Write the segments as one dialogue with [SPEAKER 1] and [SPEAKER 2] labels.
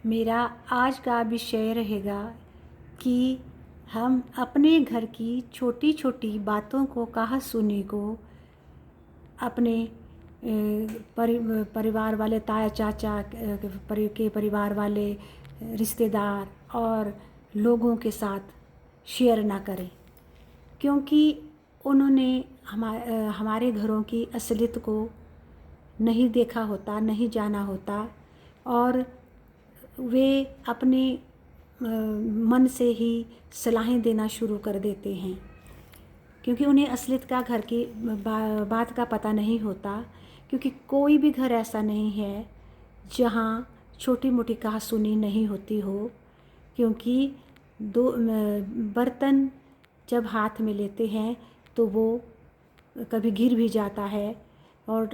[SPEAKER 1] मेरा आज का विषय रहेगा कि हम अपने घर की छोटी छोटी बातों को कहा सुनी को अपने परिवार वाले ताया चाचा के परिवार वाले रिश्तेदार और लोगों के साथ शेयर ना करें, क्योंकि उन्होंने हमारे घरों की असलियत को नहीं देखा होता, नहीं जाना होता, और वे अपने मन से ही सलाहें देना शुरू कर देते हैं, क्योंकि उन्हें असलियत का घर की बात का पता नहीं होता। क्योंकि कोई भी घर ऐसा नहीं है जहाँ छोटी मोटी कहा सुनी नहीं होती हो, क्योंकि दो बर्तन जब हाथ में लेते हैं तो वो कभी गिर भी जाता है, और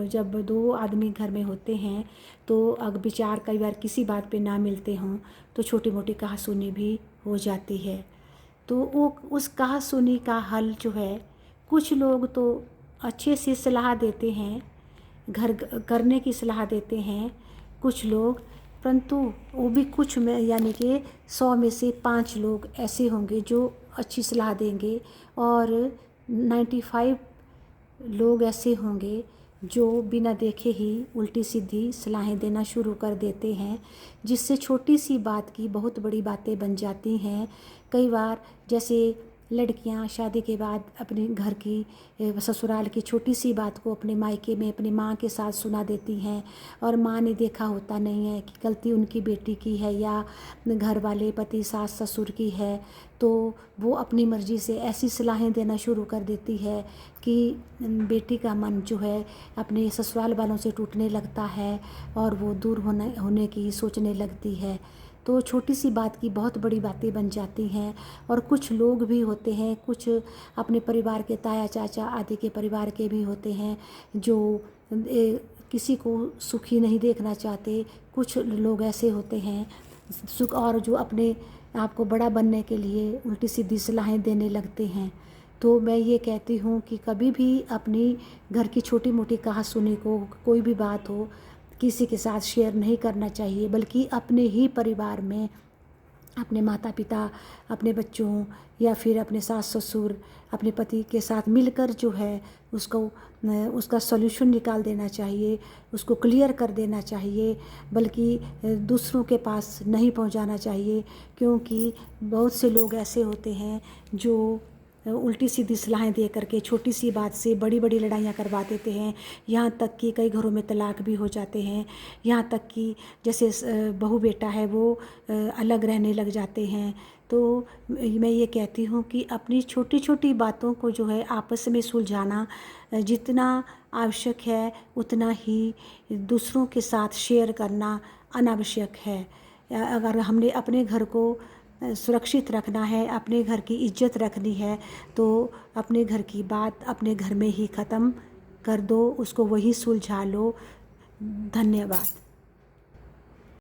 [SPEAKER 1] जब दो आदमी घर में होते हैं तो अगर विचार कई बार किसी बात पे ना मिलते हों तो छोटी मोटी कहा सुनी भी हो जाती है। तो वो उस कहा सुनी का हल जो है, कुछ लोग तो अच्छे से सलाह देते हैं, घर करने की सलाह देते हैं कुछ लोग, परंतु वो भी कुछ में यानी कि 100 में से 5 लोग ऐसे होंगे जो अच्छी सलाह देंगे, और 95 लोग ऐसे होंगे जो बिना देखे ही उल्टी सीधी सलाहें देना शुरू कर देते हैं, जिससे छोटी सी बात की बहुत बड़ी बातें बन जाती हैं। कई बार जैसे लड़कियां शादी के बाद अपने घर की ससुराल की छोटी सी बात को अपने मायके में अपनी माँ के साथ सुना देती हैं, और माँ ने देखा होता नहीं है कि गलती उनकी बेटी की है या घर वाले पति सास ससुर की है, तो वो अपनी मर्ज़ी से ऐसी सलाहें देना शुरू कर देती है कि बेटी का मन जो है अपने ससुराल वालों से टूटने लगता है और वो दूर होने की सोचने लगती है। तो छोटी सी बात की बहुत बड़ी बातें बन जाती हैं। और कुछ लोग भी होते हैं, कुछ अपने परिवार के ताया चाचा आदि के परिवार के भी होते हैं जो किसी को सुखी नहीं देखना चाहते। कुछ लोग ऐसे होते हैं सुख, और जो अपने आप को बड़ा बनने के लिए उल्टी सीधी सलाहें देने लगते हैं। तो मैं ये कहती हूँ कि कभी भी अपनी घर की छोटी मोटी कहा सुनी को, कोई भी बात हो, किसी के साथ शेयर नहीं करना चाहिए, बल्कि अपने ही परिवार में अपने माता पिता, अपने बच्चों या फिर अपने सास ससुर, अपने पति के साथ मिलकर जो है उसका सॉल्यूशन निकाल देना चाहिए, उसको क्लियर कर देना चाहिए, बल्कि दूसरों के पास नहीं पहुंचाना चाहिए। क्योंकि बहुत से लोग ऐसे होते हैं जो उल्टी सीधी सलाहें दे करके छोटी सी बात से बड़ी बड़ी लड़ाइयाँ करवा देते हैं। यहाँ तक कि कई घरों में तलाक भी हो जाते हैं। यहाँ तक कि जैसे बहू बेटा है वो अलग रहने लग जाते हैं। तो मैं ये कहती हूँ कि अपनी छोटी छोटी बातों को जो है आपस में सुलझाना जितना आवश्यक है, उतना ही दूसरों के साथ शेयर करना अनावश्यक है। अगर हमने अपने घर को सुरक्षित रखना है, अपने घर की इज्जत रखनी है, तो अपने घर की बात अपने घर में ही ख़त्म कर दो, उसको वही सुलझा लो। धन्यवाद।